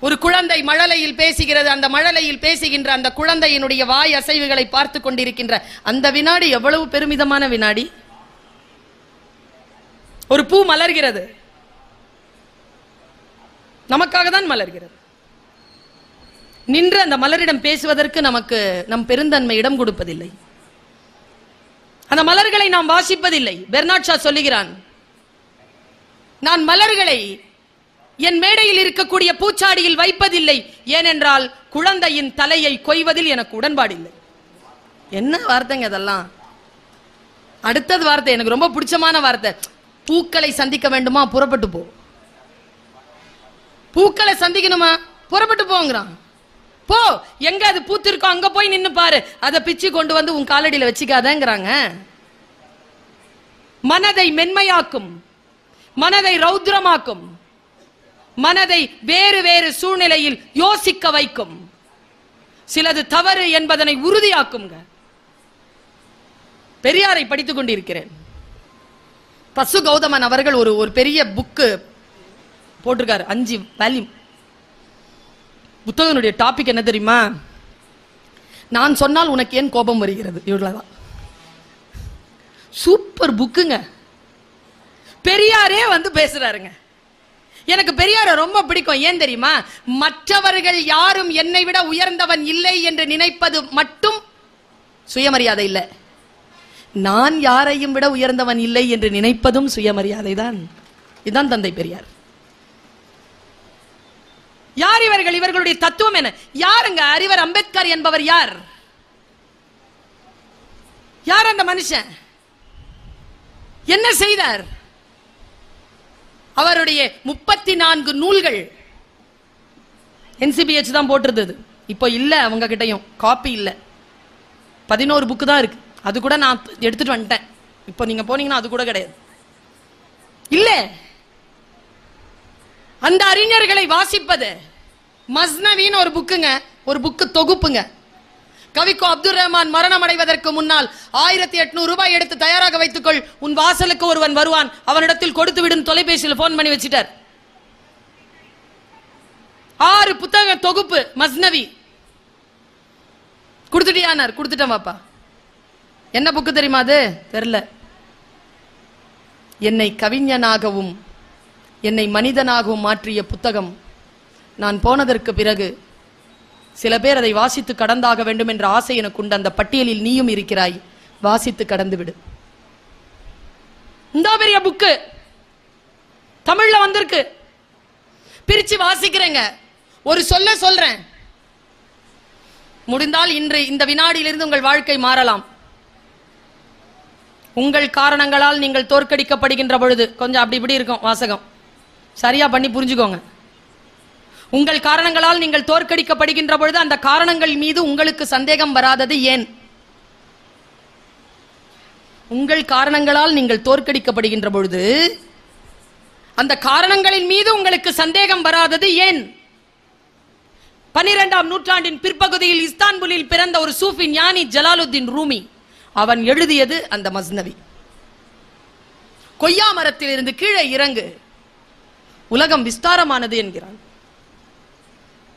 ஒரு குழந்தை மழலையில் பேசுகிறது, அந்த மழலையில் பேசுகின்ற அந்த குழந்தையினுடைய வாய் அசைவுகளை பார்த்து கொண்டிருக்கின்ற அந்த வினாடி எவ்வளவு பெருமிதமான வினாடி. ஒரு பூ மலர்கிறது, நமக்காக தான் மலர்கிறது. நின்று அந்த மலரிடம் பேசுவதற்கு நமக்கு நம் பெருந்தன்மை இடம் கொடுப்பதில்லை. அந்த மலர்களை நாம் வாசிப்பதில்லை. பெர்னாட் ஷா சொல்லுகிறான், நான் மலர்களை என் மேடையில் இருக்கக்கூடிய பூச்சாடியில் வைப்பதில்லை, ஏனென்றால் குழந்தையின் தலையை கொய்வதில் எனக்கு உடன்பாடு இல்லை. என்ன வார்த்தைங்க அதெல்லாம்? அடுத்தது வார்த்தை எனக்கு ரொம்ப பிடிச்சமான வார்த்தை, பூக்களை சந்திக்க வேண்டுமா புறப்பட்டு போ. பூக்களை சந்திக்கணுமா புறப்பட்டு போங்கிறான். போ, எங்க அது பூத்திருக்கோ அங்க போய் நின்னு பாரு, அதை பிச்சு கொண்டு வந்து உன் காலடியில வச்சுக்காதேங்கிறாங்க. மனதை மென்மையாக்கும், மனதை ரௌத்ரமாக்கும், மனதை வேறு வேறு சூழ்நிலையில் யோசிக்க வைக்கும், சிலது தவறு என்பதனை உறுதியாக்குங்க. பெரியாரை படித்துக் கொண்டிருக்கிறேன். பசு கௌதமன் அவர்கள் ஒரு பெரிய புக்கு போட்டிருக்காரு, 5 வால்யூம். புத்தகனுடைய டாபிக் என்ன தெரியுமா? நான் சொன்னால் உனக்கு ஏன் கோபம் வருகிறது. இவ்வளவுதான். சூப்பர் புக்குங்க. பெரியாரே வந்து பேசுறாருங்க. எனக்கு பெரியார ரொம்ப பிடிக்கும். ஏன் தெரியுமா? மற்றவர்கள் யாரும் என்னை விட உயர்ந்தவன் இல்லை என்று நினைப்பது மட்டும் சுயமரியாதை இல்லை, நான் யாரையும் விட உயர்ந்தவன் இல்லை என்று நினைப்பதும் சுயமரியாதை தான். இதுதான் தந்தை பெரியார். யார் இவர்கள்? இவர்களுடைய தத்துவம் என்ன? யாருங்க அறிவர் அம்பேத்கர் என்பவர்? யார் யார் அந்த மனுஷன்? என்ன செய்தார்? அவருடைய 34 நூல்கள் NCBH தான் போட்டிருந்தது. இப்போ இல்ல, அவங்க கிட்டையும் காப்பி இல்ல. 11 புக்கு தான் இருக்கு. அது கூட நான் எடுத்துட்டு வந்துட்டேன். இப்போ நீங்க போனீங்கன்னா அது கூட கிடையாது. இல்ல, அந்த அறிஞர்களை வாசிப்பது. மஸ்னவின்னு ஒரு புக்குங்க, ஒரு புக்கு தொகுப்புங்க. கவிக்கோ அப்துல் ரஹ்மான் மரணம் அடைவதற்கு முன்னால் 1800 ரூபாய் எடுத்து தயாராக வைத்துக்கொள், உன் வாசலுக்கு ஒருவன் வருவான், அவனிடத்தில் கொடுத்து விடும் தொலைபேசியில் போன் பண்ணி வச்சிட்டார். 6 புத்தக தொகுப்பு மஸ்னவி. கொடுத்துட்டியானார். கொடுத்துட்டேன் பாப்பா. என்ன புக்கு தெரியுமா அது? தெரியல. என்னை கவிஞனாகவும் என்னை மனிதனாகவும் மாற்றிய புத்தகம். நான் போனதற்கு பிறகு சில பேர் அதை வாசித்து கடந்தாக வேண்டும் என்ற ஆசை எனக்கு உண்டு. அந்த பட்டியலில் நீயும் இருக்கிறாய். வாசித்து கடந்து விடு. இந்த பெரிய புக்கு தமிழ்ல வந்திருக்கு. பிரிச்சு வாசிக்கிறேங்க. ஒரு சொல்றேன். முடிந்தால் இன்று இந்த வினாடியிலிருந்து உங்கள் வாழ்க்கை மாறலாம். உங்கள் காரணங்களால் நீங்கள் தோற்கடிக்கப்படுகின்ற பொழுது கொஞ்சம் அப்படி இப்படி இருக்கும் வாசகம், சரியா பண்ணி புரிஞ்சுக்கோங்க. உங்கள் காரணங்களால் நீங்கள் தோற்கடிக்கப்படுகின்ற பொழுது அந்த காரணங்கள் மீது உங்களுக்கு சந்தேகம் வராதது ஏன்? உங்கள் காரணங்களால் நீங்கள் தோற்கடிக்கப்படுகின்ற பொழுது அந்த காரணங்களின் மீது உங்களுக்கு சந்தேகம் வராதது ஏன்? 12ஆம் நூற்றாண்டின் பிற்பகுதியில் இஸ்தான்புலில் பிறந்த ஒரு சூஃபி ஞானி ஜலாலுத்தீன் ரூமி, அவன் எழுதியது அந்த மஸ்னவி. கொய்யா மரத்தில் இருந்து கீழே இறங்கு, உலகம் விஸ்தாரமானது என்கிறான்.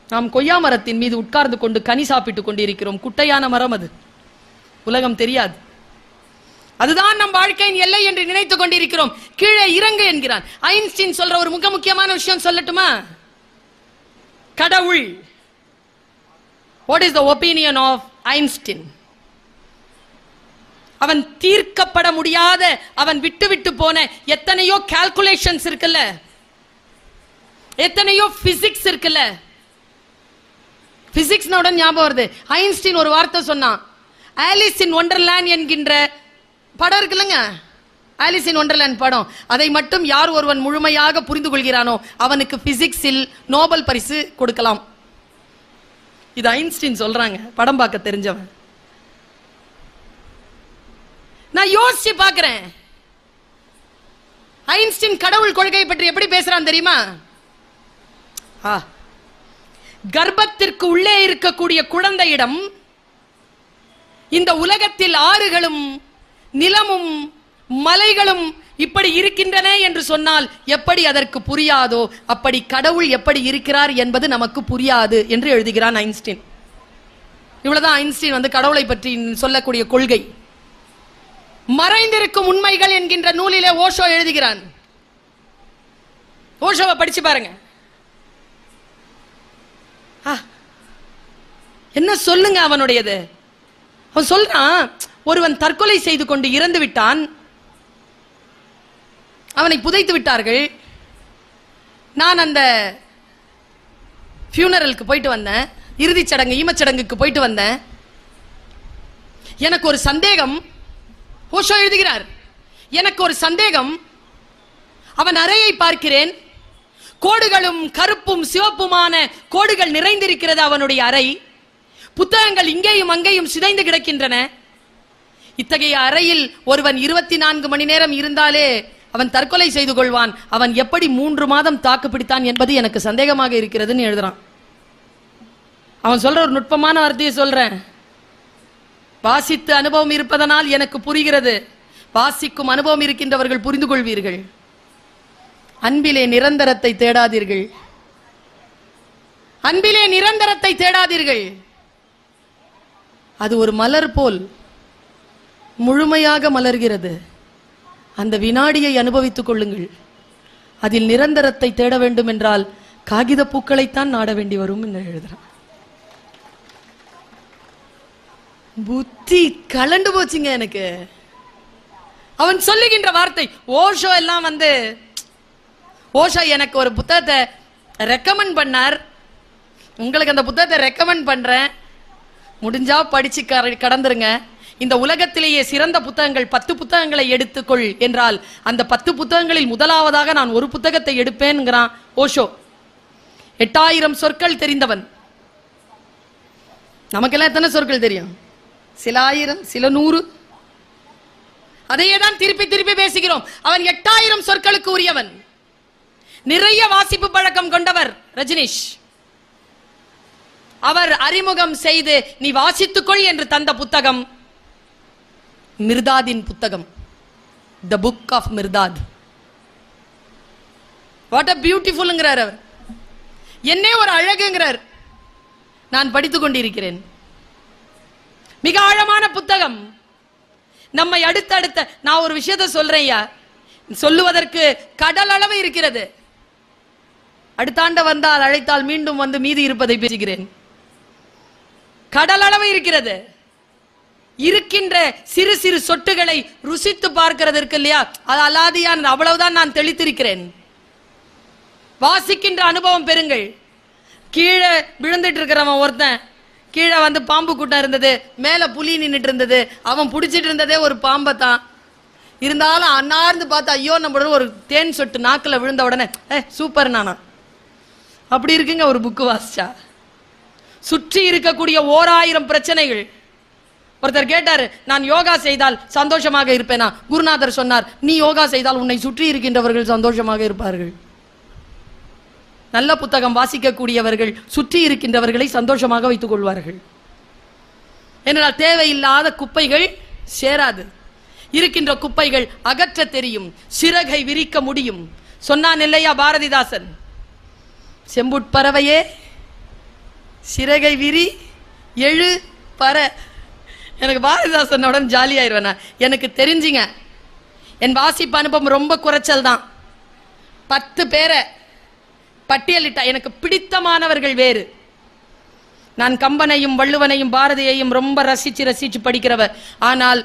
நாம் கொய்யா மரத்தின் மீது உட்கார்ந்து கொண்டு கனி சாப்பிட்டுக் கொண்டிருக்கிறோம். குட்டையான மரம் அது, உலகம் தெரியாது. அதுதான் நம் வாழ்க்கையின் எல்லை என்று நினைத்துக் கொண்டிருக்கிறோம். கீழே இறங்கு என்கிறான். ஐன்ஸ்டீன் சொல்ற ஒரு மிக முக்கியமான விஷயம் சொல்லட்டுமா? கடவுள். What is the opinion of Einstein? அவன் தீர்க்கப்பட முடியாத, அவன் விட்டு விட்டு போன எத்தனையோ கால்குலேஷன்ஸ் இருக்குல்ல, எத்தனையோ பிசிக்ஸ் இருக்குல்ல. பிசிக்ஸ் ஞாபகம் வருது. ஐன்ஸ்டீன் ஒரு வார்த்தை சொன்னான். ஆலிஸ் இன் ஒண்டர்லேண்ட் என்கின்ற படம் இருக்குல்லங்க, ஆலிஸ் இன் ஒண்டர்லேண்ட் படம், அதை மட்டும் யார் ஒருவன் முழுமையாக புரிந்து கொள்கிறானோ அவனுக்கு பிசிக்ஸில் நோபல் பரிசு கொடுக்கலாம். இது ஐன்ஸ்டீன் சொல்றாங்க, படம் பார்க்க தெரிஞ்சவன். நான் யோசிச்சு பார்க்கிறேன், ஐன்ஸ்டீன் கடவுள் கொள்கையை பற்றி எப்படி பேசுறான் தெரியுமா? கர்ப்பத்திற்கு உள்ளே இருக்கக்கூடிய குழந்தையிடம் இந்த உலகத்தில் ஆறுகளும் நிலமும் மலைகளும் இப்படி இருக்கின்றன என்று சொன்னால் எப்படி அதற்கு புரியாதோ அப்படி கடவுள் எப்படி இருக்கிறார் என்பது நமக்கு புரியாது என்று எழுதுகிறான் ஐன்ஸ்டீன். இவ்வளவுதான் ஐன்ஸ்டீன் வந்து கடவுளை பற்றி சொல்லக்கூடிய கொள்கை. மறைந்திருக்கும் உண்மைகள் என்கின்ற நூலிலே ஓஷோ எழுதுகிறான். ஓஷோவை படிச்சு பாருங்க. என்ன சொல்லுங்க அவனுடையது. அவன் சொல்றான், ஒருவன் தற்கொலை செய்து கொண்டு இறந்து விட்டான், அவனை புதைத்து விட்டார்கள். நான் அந்த ஃபியூனரலுக்கு போயிட்டு வந்தேன், இறுதிச் சடங்கு ஈமச்சடங்குக்கு போயிட்டு வந்தேன். எனக்கு ஒரு சந்தேகம். ஓஷோ எழுதுகிறார், எனக்கு ஒரு சந்தேகம். அவன் அறையை பார்க்கிறேன், கோடுகளும் கருப்பும் சிவப்புமான கோடுகள் நிறைந்திருக்கிறது அவனுடைய அறை. புத்தகங்கள் இங்கேயும் அங்கேயும் சிதைந்து கிடக்கின்றன. இத்தகைய அறையில் ஒருவன் 24 மணி நேரம் இருந்தாலே அவன் தற்கொலை செய்து கொள்வான். அவன் எப்படி 3 மாதம் தாக்கு பிடித்தான் என்பது எனக்கு சந்தேகமாக இருக்கிறதுன்னு எழுதுறான். அவன் சொல்ற ஒரு நுட்பமான வார்த்தையை சொல்றேன். வாசித்து அனுபவம் இருப்பதனால் எனக்கு புரிகிறது, வாசிக்கும் அனுபவம் இருக்கின்றவர்கள் புரிந்து கொள்வீர்கள். அன்பிலே நிரந்தரத்தை தேடாதீர்கள். அன்பிலே நிரந்தரத்தை தேடாதீர்கள். அது ஒரு மலர் போல் முழுமையாக மலர்கிறது. அந்த வினாடியை அனுபவித்துக் கொள்ளுங்கள். அதில் நிரந்தரத்தை தேட வேண்டும் என்றால் காகித பூக்களைத்தான் நாட வேண்டி வரும் என்று எழுதுறான். புத்தி கலண்டு போச்சுங்க எனக்கு. அவன் சொல்லுகின்ற வார்த்தை. ஓஷோ எல்லாம் ஓஷோ எனக்கு ஒரு புத்தகத்தை ரெக்கமெண்ட் பண்ணார். உங்களுக்கு அந்த புத்தகத்தை ரெக்கமெண்ட் பண்றேன், முடிஞ்சா படிச்சு கடந்துருங்க. இந்த உலகத்திலேயே சிறந்த புத்தகங்கள் 10 புத்தகங்களை எடுத்துக்கொள் என்றால் அந்த 10 புத்தகங்களில் முதலாவதாக நான் ஒரு புத்தகத்தை எடுப்பேன்ங்கிறான் ஓஷோ. 8000 சொற்கள் தெரிந்தவன். நமக்கெல்லாம் எத்தனை சொற்கள் தெரியும்? சில 1000, சில 100. அதையே தான் திருப்பி திருப்பி பேசுகிறோம். அவன் 8000 சொற்களுக்கு உரியவன். நிறைய வாசிப்பு பழக்கம் கொண்டவர் ரஜினிஷ். அவர் அறிமுகம் செய்து நீ வாசித்துக்கொள் என்று தந்த புத்தகம் மிர்தாதின் புத்தகம், the book of Mirdad. What a பியூட்டிஃபுல்ங்கிறார் அவர். என்னே ஒரு அழகுங்கிறார். நான் படித்துக் கொண்டிருக்கிறேன். மிக ஆழமான புத்தகம். நம்மை அடுத்தடுத்த நான் ஒரு விஷயத்தை சொல்றேன், சொல்லுவதற்கு கடல் அளவு இருக்கிறது. அடுத்தாண்ட வந்தால் அழைத்தால் மீண்டும் வந்து மீதி இருப்பதை பேசுகிறேன். கடல் அளவு இருக்கிறது. இருக்கின்ற சிறு சிறு சொட்டுகளை ருசித்து பார்க்கிறதற்கு இல்லையா, அது அலாதியான். அவ்வளவுதான் நான் தெளித்திருக்கிறேன். வாசிக்கின்ற அனுபவம் பெறுங்கள். கீழே விழுந்துட்டு இருக்கிறவன் ஒருத்தன், கீழே வந்து பாம்பு கூட்டம் இருந்தது, மேல புலி நின்றுட்டு இருந்தது. அவன் பிடிச்சிட்டு இருந்ததே ஒரு பாம்பை தான். இருந்தாலும் அன்னார்ந்து பார்த்தா ஐயோ நம்ம ஒரு தேன் சொட்டு நாக்கில் விழுந்த உடனே சூப்பர் நானா அப்படி இருக்குங்க ஒரு புக்கு வாசிச்சா. சுற்றி இருக்கக்கூடிய 1000 பிரச்சனைகள். ஒருத்தர் கேட்டாரு, நான் யோகா செய்தால் சந்தோஷமாக இருப்பேனா? குருநாதர் சொன்னார், நீ யோகா செய்தால் உன்னை சுற்றி இருக்கின்றவர்கள் சந்தோஷமாக இருப்பார்கள். நல்ல புத்தகம் வாசிக்கக்கூடியவர்கள் சுற்றி இருக்கின்றவர்களை சந்தோஷமாக வைத்துக் கொள்வார்கள். ஏனென்றால் தேவையில்லாத குப்பைகள் சேராது. இருக்கின்ற குப்பைகள் அகற்ற தெரியும், சிறகை விரிக்க முடியும். சொன்னான் இல்லையா பாரதிதாசன், செம்புட்பறவையே சிறகை விரி எழு பற. எனக்கு பாரதிதாசனோட ஜாலி ஆயிடுவேன். எனக்கு தெரிஞ்சுங்க, என் வாசிப்பு அனுபவம் ரொம்ப குறைச்சல் தான். 10 பேரை பட்டியலிட்டா எனக்கு பிடித்தமானவர்கள் வேறு. நான் கம்பனையும் வள்ளுவனையும் பாரதியையும் ரொம்ப ரசிச்சு படிக்கிறவர். ஆனால்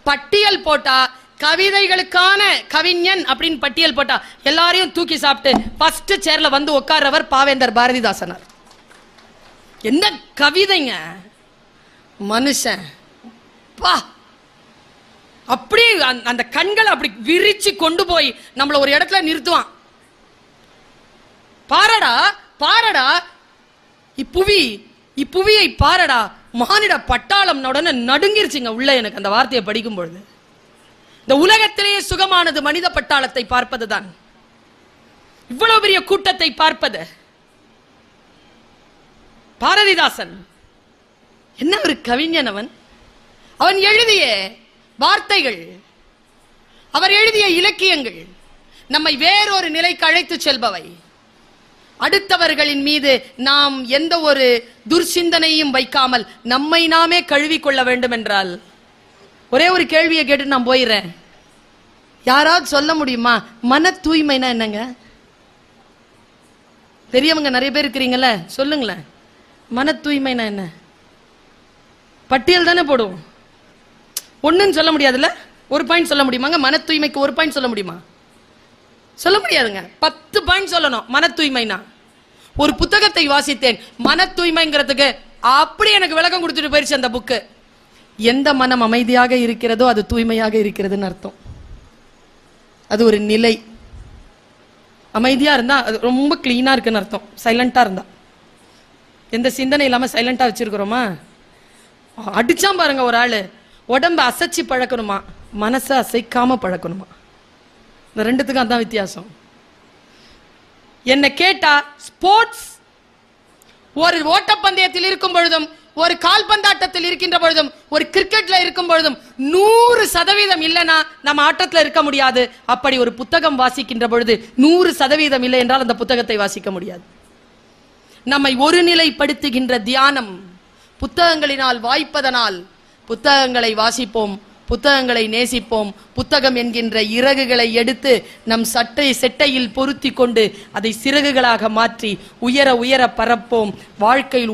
பட்டியல் போட்டா கவிதைகளுக்கான கவிஞன் அப்படின்னு பட்டியல் போட்டா எல்லாரையும் தூக்கி சாப்பிட்டு ஃபர்ஸ்ட் சேர்ல வந்து உட்கார்றவர் பாவேந்தர் பாரதிதாசனார். என்ன கவிதைங்க மனுஷன் பா! அப்படி அந்த கண்களை அப்படி விரிச்சு கொண்டு போய் நம்மள ஒரு இடத்துல நிறுத்துவான். பாரடா பாரடா இப்புவியை பாரடா, மானிட பட்டாளம் உடனே நடுங்கிருச்சுங்க உள்ள. எனக்கு அந்த வார்த்தையை படிக்கும் பொழுது இந்த உலகத்திலேயே சுகமானது மனித பட்டாளத்தை பார்ப்பதுதான். இவ்வளவு பெரிய கூட்டத்தை பார்ப்பது. பாரதிதாசன் என்ன ஒரு கவிஞன். அவன் எழுதிய வார்த்தைகள், அவர் எழுதிய இலக்கியங்கள் நம்மை வேறொரு நிலைக்கு அழைத்து செல்பவை. அடுத்தவர்களின் மீது நாம் எந்த ஒரு துர்சிந்தனையும் வைக்காமல் நம்மை நாமே கழுவிக்கொள்ள வேண்டும் என்றால், ஒரே ஒரு கேள்வியை கேட்டு நான் போயிடுறேன். யாராவது சொல்ல முடியுமா மன தூய்மைனா என்னங்க? பெரியவங்க நிறைய பேர் இருக்கிறீங்கல்ல, சொல்லுங்களேன். மன தூய்மைனா என்ன? பட்டியல் தானே போடுவோம். ஒன்னுன்னு சொல்ல முடியாதுல்ல? ஒரு பாயிண்ட் சொல்ல முடியுமாங்க? மன தூய்மைக்கு ஒரு பாயிண்ட் சொல்ல முடியுமா? சொல்ல முடியாதுங்க. 10 பாயிண்ட் சொல்லணும் மன தூய்மைனா. ஒரு புத்தகத்தை வாசித்தேன் மன தூய்மைங்கிறதுக்கு, அப்படி எனக்கு விளக்கம் கொடுத்துட்டு போயிருச்சு அந்த புக்கு. எந்த மனம் அமைதியாக இருக்கிறதோ அது தூய்மையாக இருக்கிறதுன்னு அர்த்தம். அது ஒரு நிலை. அமைதியா இருந்தா அது ரொம்ப கிளீனா இருக்குன்னு அர்த்தம். சைலண்டா இருந்தா, எந்த சிந்தனை இல்லாம சைலண்டா வச்சிருக்கிறோமா? அடிச்சான் பாருங்க ஒரு ஆளு, உடம்பு அசைச்சு பழக்கணுமா, மனசை அசைக்காம பழக்கணுமா? இந்த ரெண்டுத்துக்கும் அதான் வித்தியாசம். என்ன கேட்டா ஸ்போர்ட்ஸ் ஒரு ஓட்டப்பந்தயத்தில் இருக்கும் பொழுதும் ஒரு கால்பந்தாட்டத்தில் இருக்கின்ற பொழுதும் ஒரு கிரிக்கெட்ல இருக்கும் பொழுதும் 100% இல்லைன்னா நம்ம ஆட்டத்தில் இருக்க முடியாது. அப்படி ஒரு புத்தகம் வாசிக்கின்ற பொழுது 100% இல்லை என்றால் அந்த புத்தகத்தை வாசிக்க முடியாது. நம்மை ஒருநிலைப்படுத்துகின்ற தியானம் புத்தகங்களினால் வாய்ப்பதனால் புத்தகங்களை வாசிப்போம், புத்தகங்களை நேசிப்போம். புத்தகம் என்கின்ற இறகுகளை எடுத்து நம் செட்டையில் பொருத்தி கொண்டு அதை சிறகுகளாக மாற்றி உயர உயர பறப்போம். வாழ்க்கையில்